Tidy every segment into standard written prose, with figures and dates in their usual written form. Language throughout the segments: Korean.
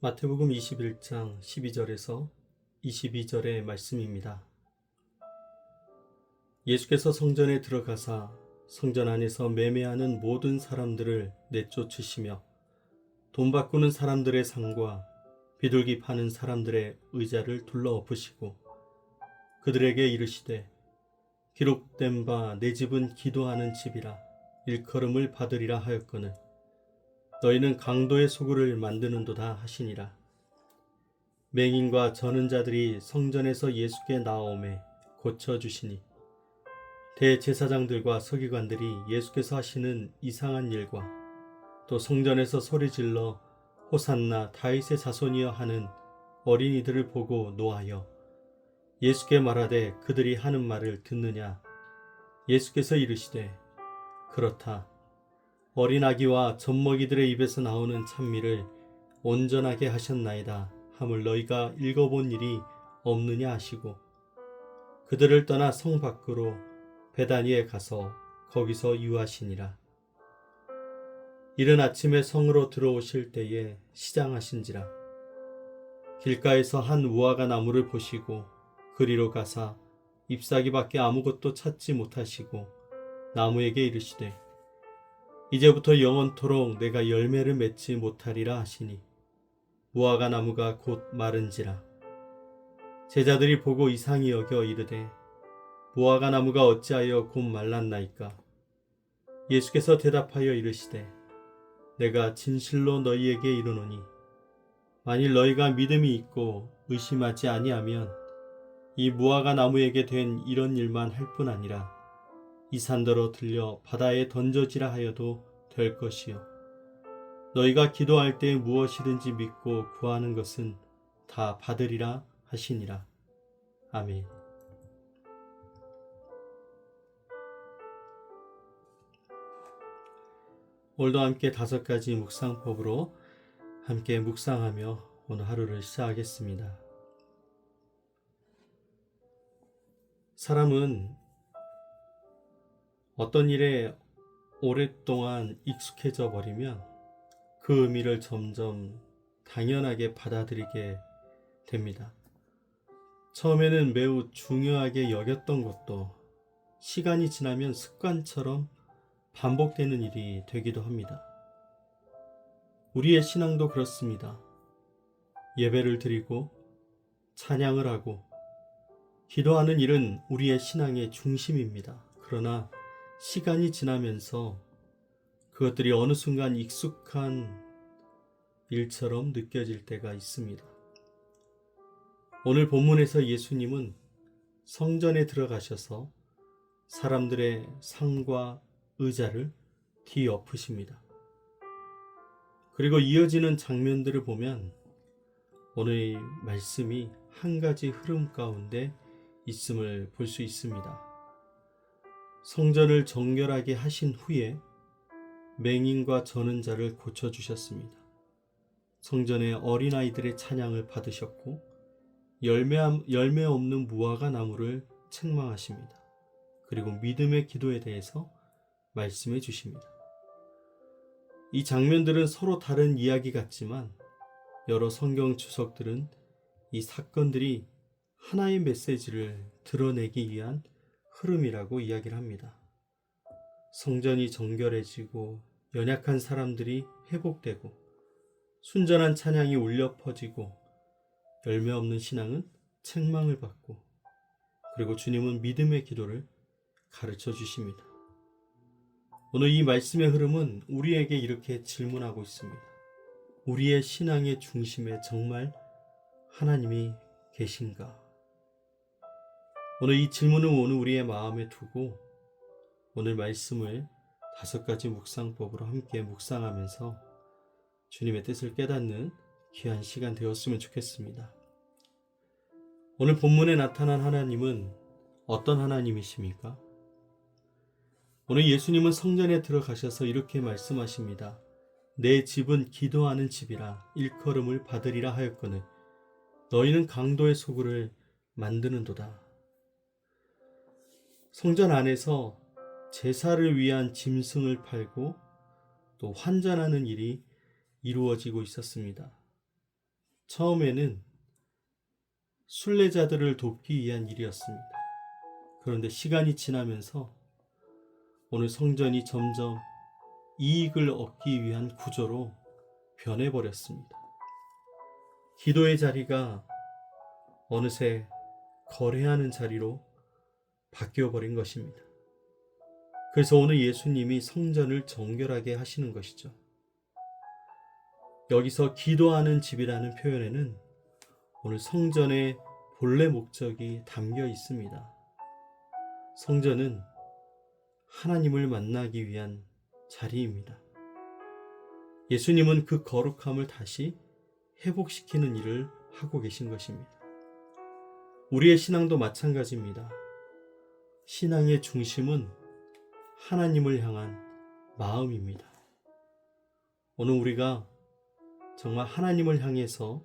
마태복음 21장 12절에서 22절의 말씀입니다. 예수께서 성전에 들어가사 성전 안에서 매매하는 모든 사람들을 내쫓으시며 돈 바꾸는 사람들의 상과 비둘기 파는 사람들의 의자를 둘러엎으시고 그들에게 이르시되 기록된 바 내 집은 기도하는 집이라 일컬음을 받으리라 하였거늘 너희는 강도의 소굴을 만드는도다 하시니라. 맹인과 저는 자들이 성전에서 예수께 나아오매 고쳐주시니 대제사장들과 서기관들이 예수께서 하시는 이상한 일과 또 성전에서 소리질러 호산나 다윗의 자손이여 하는 어린이들을 보고 노하여 예수께 말하되 그들이 하는 말을 듣느냐. 예수께서 이르시되 그렇다. 어린 아기와 젖먹이들의 입에서 나오는 찬미를 온전하게 하셨나이다 함을 너희가 읽어본 일이 없느냐 하시고 그들을 떠나 성 밖으로 베다니에 가서 거기서 유하시니라. 이른 아침에 성으로 들어오실 때에 시장하신지라. 길가에서 한 무화과 나무를 보시고 그리로 가사 잎사귀밖에 아무것도 찾지 못하시고 나무에게 이르시되 이제부터 영원토록 내가 열매를 맺지 못하리라 하시니 무화과 나무가 곧 마른지라. 제자들이 보고 이상히 여겨 이르되 무화과 나무가 어찌하여 곧 말랐나이까. 예수께서 대답하여 이르시되 내가 진실로 너희에게 이르노니 만일 너희가 믿음이 있고 의심하지 아니하면 이 무화과 나무에게 된 이런 일만 할 뿐 아니라 이 산더러 들려 바다에 던져지라 하여도 될 것이요 너희가 기도할 때 무엇이든지 믿고 구하는 것은 다 받으리라 하시니라. 아멘. 오늘도 함께 5가지 묵상법으로 함께 묵상하며 오늘 하루를 시작하겠습니다. 사람은 어떤 일에 오랫동안 익숙해져 버리면 그 의미를 점점 당연하게 받아들이게 됩니다. 처음에는 매우 중요하게 여겼던 것도 시간이 지나면 습관처럼 반복되는 일이 되기도 합니다. 우리의 신앙도 그렇습니다. 예배를 드리고 찬양을 하고 기도하는 일은 우리의 신앙의 중심입니다. 그러나 시간이 지나면서 그것들이 어느 순간 익숙한 일처럼 느껴질 때가 있습니다. 오늘 본문에서 예수님은 성전에 들어가셔서 사람들의 상과 의자를 뒤엎으십니다. 그리고 이어지는 장면들을 보면 오늘 말씀이 한 가지 흐름 가운데 있음을 볼 수 있습니다. 성전을 정결하게 하신 후에 맹인과 저는 자를 고쳐주셨습니다. 성전의 어린아이들의 찬양을 받으셨고 열매 없는 무화과 나무를 책망하십니다. 그리고 믿음의 기도에 대해서 말씀해 주십니다. 이 장면들은 서로 다른 이야기 같지만 여러 성경 주석들은 이 사건들이 하나의 메시지를 드러내기 위한 흐름이라고 이야기를 합니다. 성전이 정결해지고 연약한 사람들이 회복되고 순전한 찬양이 울려 퍼지고 열매 없는 신앙은 책망을 받고 그리고 주님은 믿음의 기도를 가르쳐 주십니다. 오늘 이 말씀의 흐름은 우리에게 이렇게 질문하고 있습니다. 우리의 신앙의 중심에 정말 하나님이 계신가? 오늘 이 질문을 오늘 우리의 마음에 두고 오늘 말씀을 5가지 묵상법으로 함께 묵상하면서 주님의 뜻을 깨닫는 귀한 시간 되었으면 좋겠습니다. 오늘 본문에 나타난 하나님은 어떤 하나님이십니까? 오늘 예수님은 성전에 들어가셔서 이렇게 말씀하십니다. 내 집은 기도하는 집이라 일컬음을 받으리라 하였거늘 너희는 강도의 소굴을 만드는도다. 성전 안에서 제사를 위한 짐승을 팔고 또 환전하는 일이 이루어지고 있었습니다. 처음에는 순례자들을 돕기 위한 일이었습니다. 그런데 시간이 지나면서 오늘 성전이 점점 이익을 얻기 위한 구조로 변해버렸습니다. 기도의 자리가 어느새 거래하는 자리로 바뀌어버린 것입니다. 그래서 오늘 예수님이 성전을 정결하게 하시는 것이죠. 여기서 기도하는 집이라는 표현에는 오늘 성전의 본래 목적이 담겨 있습니다. 성전은 하나님을 만나기 위한 자리입니다. 예수님은 그 거룩함을 다시 회복시키는 일을 하고 계신 것입니다. 우리의 신앙도 마찬가지입니다. 신앙의 중심은 하나님을 향한 마음입니다. 오늘 우리가 정말 하나님을 향해서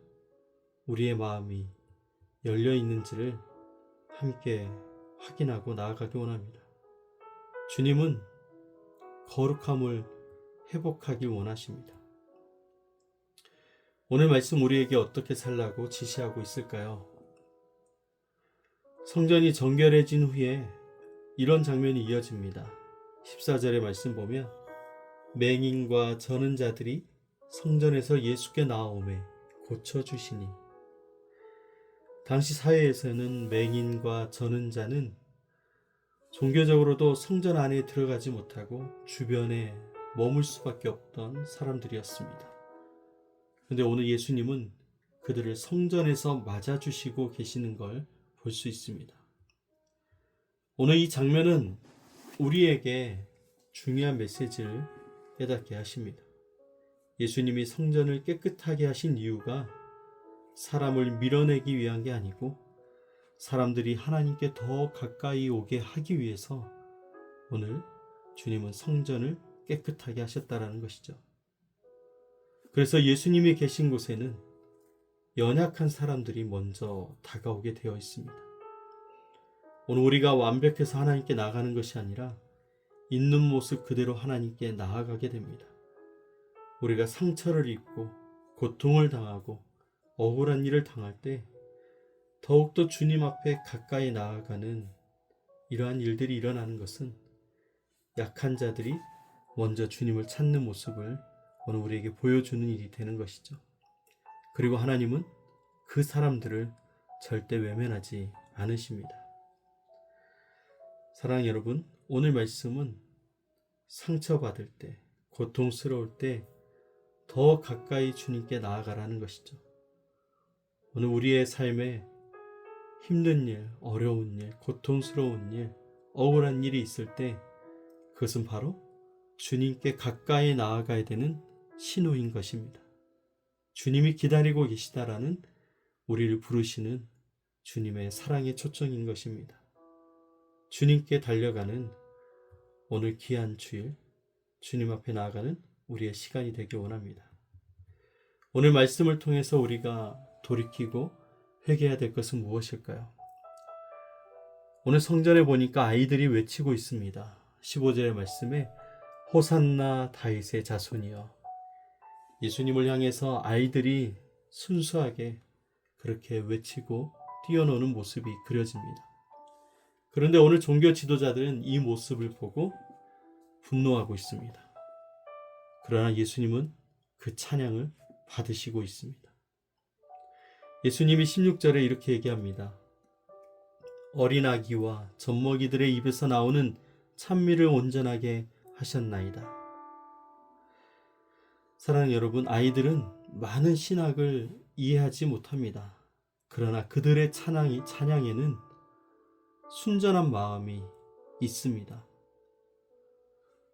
우리의 마음이 열려 있는지를 함께 확인하고 나아가기 원합니다. 주님은 거룩함을 회복하길 원하십니다. 오늘 말씀 우리에게 어떻게 살라고 지시하고 있을까요? 성전이 정결해진 후에 이런 장면이 이어집니다. 14절의 말씀 보면 맹인과 저는 자들이 성전에서 예수께 나아오매 고쳐주시니. 당시 사회에서는 맹인과 저는 자는 종교적으로도 성전 안에 들어가지 못하고 주변에 머물 수밖에 없던 사람들이었습니다. 그런데 오늘 예수님은 그들을 성전에서 맞아주시고 계시는 걸 볼 수 있습니다. 오늘 이 장면은 우리에게 중요한 메시지를 깨닫게 하십니다. 예수님이 성전을 깨끗하게 하신 이유가 사람을 밀어내기 위한 게 아니고 사람들이 하나님께 더 가까이 오게 하기 위해서 오늘 주님은 성전을 깨끗하게 하셨다라는 것이죠. 그래서 예수님이 계신 곳에는 연약한 사람들이 먼저 다가오게 되어 있습니다. 오늘 우리가 완벽해서 하나님께 나아가는 것이 아니라 있는 모습 그대로 하나님께 나아가게 됩니다. 우리가 상처를 입고 고통을 당하고 억울한 일을 당할 때 더욱더 주님 앞에 가까이 나아가는 이러한 일들이 일어나는 것은 약한 자들이 먼저 주님을 찾는 모습을 오늘 우리에게 보여주는 일이 되는 것이죠. 그리고 하나님은 그 사람들을 절대 외면하지 않으십니다. 사랑하는 여러분, 오늘 말씀은 상처받을 때, 고통스러울 때 더 가까이 주님께 나아가라는 것이죠. 오늘 우리의 삶에 힘든 일, 어려운 일, 고통스러운 일, 억울한 일이 있을 때 그것은 바로 주님께 가까이 나아가야 되는 신호인 것입니다. 주님이 기다리고 계시다라는 우리를 부르시는 주님의 사랑의 초청인 것입니다. 주님께 달려가는 오늘 귀한 주일, 주님 앞에 나아가는 우리의 시간이 되길 원합니다. 오늘 말씀을 통해서 우리가 돌이키고 회개해야 될 것은 무엇일까요? 오늘 성전에 보니까 아이들이 외치고 있습니다. 15절의 말씀에 호산나 다윗의 자손이여. 예수님을 향해서 아이들이 순수하게 그렇게 외치고 뛰어노는 모습이 그려집니다. 그런데 오늘 종교 지도자들은 이 모습을 보고 분노하고 있습니다. 그러나 예수님은 그 찬양을 받으시고 있습니다. 예수님이 16절에 이렇게 얘기합니다. 어린 아기와 젖먹이들의 입에서 나오는 찬미를 온전하게 하셨나이다. 사랑하는 여러분, 아이들은 많은 신학을 이해하지 못합니다. 그러나 그들의 찬양에는 순전한 마음이 있습니다.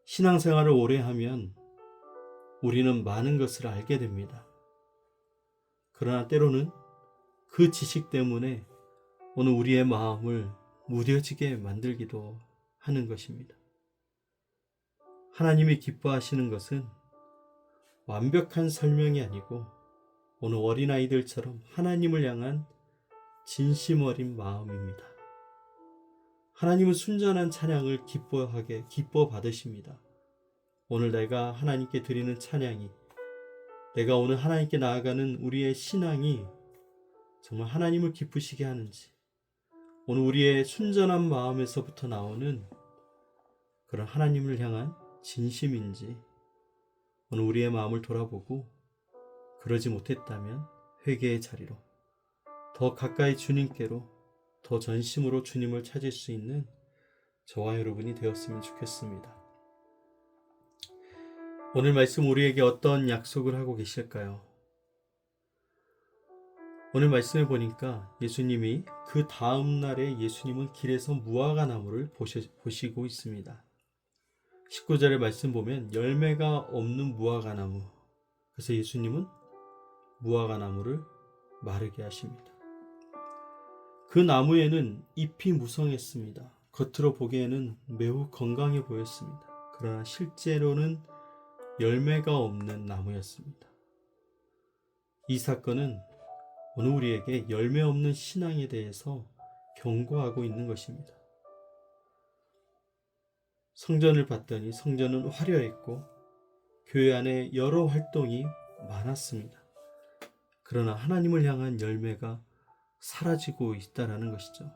신앙생활을 오래 하면 우리는 많은 것을 알게 됩니다. 그러나 때로는 그 지식 때문에 오늘 우리의 마음을 무뎌지게 만들기도 하는 것입니다. 하나님이 기뻐하시는 것은 완벽한 설명이 아니고 오늘 어린아이들처럼 하나님을 향한 진심 어린 마음입니다. 하나님은 순전한 찬양을 기뻐 받으십니다. 오늘 내가 하나님께 드리는 찬양이 내가 오늘 하나님께 나아가는 우리의 신앙이 정말 하나님을 기쁘시게 하는지, 오늘 우리의 순전한 마음에서부터 나오는 그런 하나님을 향한 진심인지 오늘 우리의 마음을 돌아보고, 그러지 못했다면 회개의 자리로, 더 가까이 주님께로, 더 전심으로 주님을 찾을 수 있는 저와 여러분이 되었으면 좋겠습니다. 오늘 말씀 우리에게 어떤 약속을 하고 계실까요? 오늘 말씀을 보니까 예수님이 그 다음 날에 예수님은 길에서 무화과 나무를 보시고 있습니다. 19절의 말씀 보면 열매가 없는 무화과 나무. 그래서 예수님은 무화과 나무를 마르게 하십니다. 그 나무에는 잎이 무성했습니다. 겉으로 보기에는 매우 건강해 보였습니다. 그러나 실제로는 열매가 없는 나무였습니다. 이 사건은 오늘 우리에게 열매 없는 신앙에 대해서 경고하고 있는 것입니다. 성전을 봤더니 성전은 화려했고 교회 안에 여러 활동이 많았습니다. 그러나 하나님을 향한 열매가 사라지고 있다는 것이죠.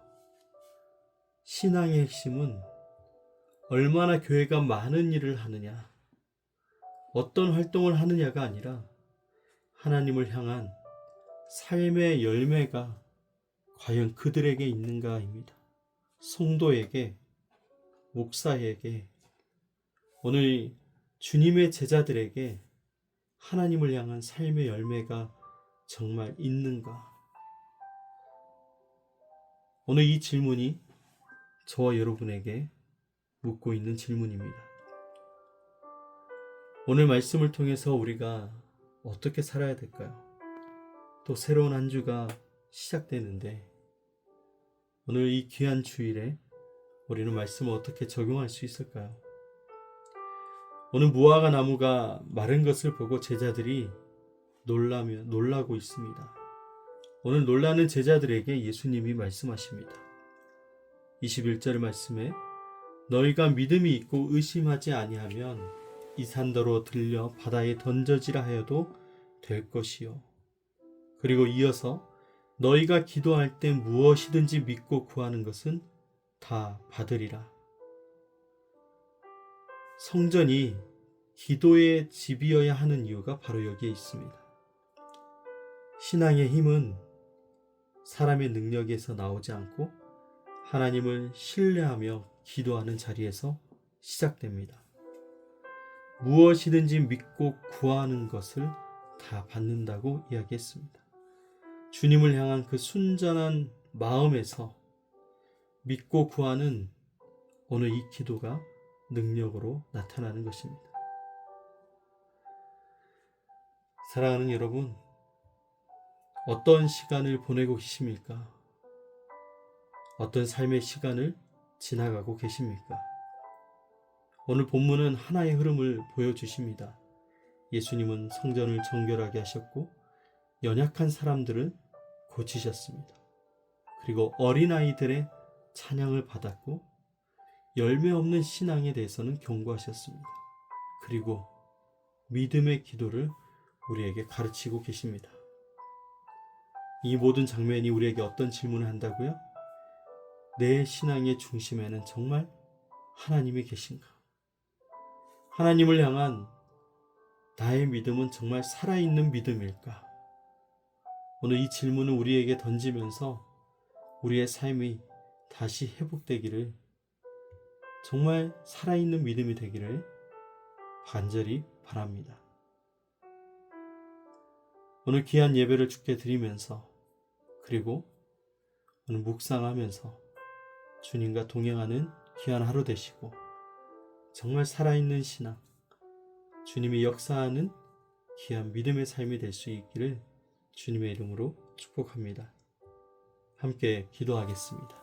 신앙의 핵심은 얼마나 교회가 많은 일을 하느냐, 어떤 활동을 하느냐가 아니라 하나님을 향한 삶의 열매가 과연 그들에게 있는가입니다. 성도에게, 목사에게, 오늘 주님의 제자들에게 하나님을 향한 삶의 열매가 정말 있는가? 오늘 이 질문이 저와 여러분에게 묻고 있는 질문입니다. 오늘 말씀을 통해서 우리가 어떻게 살아야 될까요? 또 새로운 한 주가 시작되는데 오늘 이 귀한 주일에 우리는 말씀을 어떻게 적용할 수 있을까요? 오늘 무화과 나무가 마른 것을 보고 제자들이 놀라고 있습니다. 오늘 놀라는 제자들에게 예수님이 말씀하십니다. 21절 말씀에 너희가 믿음이 있고 의심하지 아니하면 이 산더러 들려 바다에 던져지라 하여도 될 것이요. 그리고 이어서 너희가 기도할 때 무엇이든지 믿고 구하는 것은 다 받으리라. 성전이 기도의 집이어야 하는 이유가 바로 여기에 있습니다. 신앙의 힘은 사람의 능력에서 나오지 않고 하나님을 신뢰하며 기도하는 자리에서 시작됩니다. 무엇이든지 믿고 구하는 것을 다 받는다고 이야기했습니다. 주님을 향한 그 순전한 마음에서 믿고 구하는 오늘 이 기도가 능력으로 나타나는 것입니다. 사랑하는 여러분, 어떤 시간을 보내고 계십니까? 어떤 삶의 시간을 지나가고 계십니까? 오늘 본문은 하나의 흐름을 보여주십니다. 예수님은 성전을 정결하게 하셨고 연약한 사람들을 고치셨습니다. 그리고 어린아이들의 찬양을 받았고 열매 없는 신앙에 대해서는 경고하셨습니다. 그리고 믿음의 기도를 우리에게 가르치고 계십니다. 이 모든 장면이 우리에게 어떤 질문을 한다고요? 내 신앙의 중심에는 정말 하나님이 계신가? 하나님을 향한 나의 믿음은 정말 살아있는 믿음일까? 오늘 이 질문을 우리에게 던지면서 우리의 삶이 다시 회복되기를, 정말 살아있는 믿음이 되기를 간절히 바랍니다. 오늘 귀한 예배를 주께 드리면서, 그리고 오늘 묵상하면서 주님과 동행하는 귀한 하루 되시고 정말 살아있는 신앙, 주님이 역사하는 귀한 믿음의 삶이 될 수 있기를 주님의 이름으로 축복합니다. 함께 기도하겠습니다.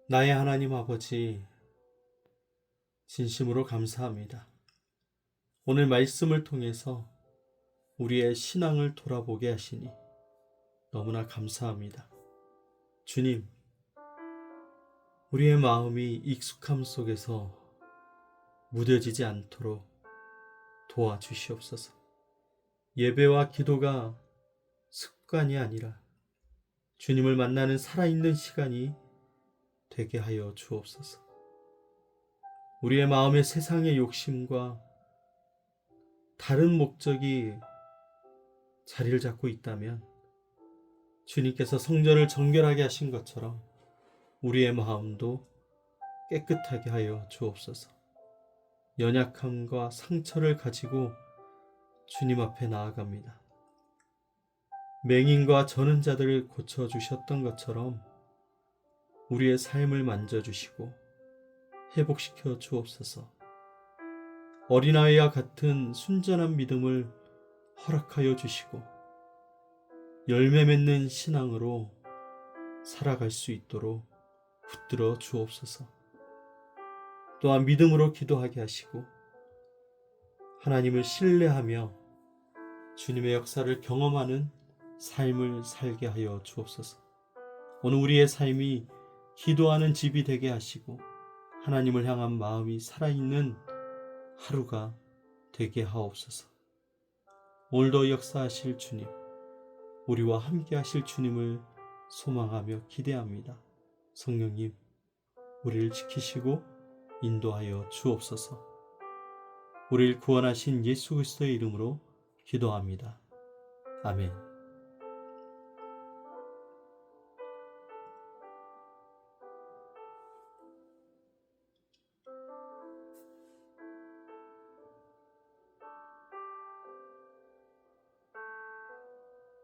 나의 하나님 아버지, 진심으로 감사합니다. 오늘 말씀을 통해서 우리의 신앙을 돌아보게 하시니 너무나 감사합니다. 주님, 우리의 마음이 익숙함 속에서 무뎌지지 않도록 도와주시옵소서. 예배와 기도가 습관이 아니라 주님을 만나는 살아있는 시간이 되게 하여 주옵소서. 우리의 마음에 세상의 욕심과 다른 목적이 자리를 잡고 있다면 주님께서 성전을 정결하게 하신 것처럼 우리의 마음도 깨끗하게 하여 주옵소서. 연약함과 상처를 가지고 주님 앞에 나아갑니다. 맹인과 저는 자들을 고쳐주셨던 것처럼 우리의 삶을 만져주시고 회복시켜 주옵소서. 어린아이와 같은 순전한 믿음을 허락하여 주시고 열매 맺는 신앙으로 살아갈 수 있도록 붙들어 주옵소서. 또한 믿음으로 기도하게 하시고 하나님을 신뢰하며 주님의 역사를 경험하는 삶을 살게 하여 주옵소서. 오늘 우리의 삶이 기도하는 집이 되게 하시고 하나님을 향한 마음이 살아있는 하루가 되게 하옵소서. 오늘도 역사하실 주님, 우리와 함께 하실 주님을 소망하며 기대합니다. 성령님, 우리를 지키시고 인도하여 주옵소서. 우리를 구원하신 예수 그리스도의 이름으로 기도합니다. 아멘.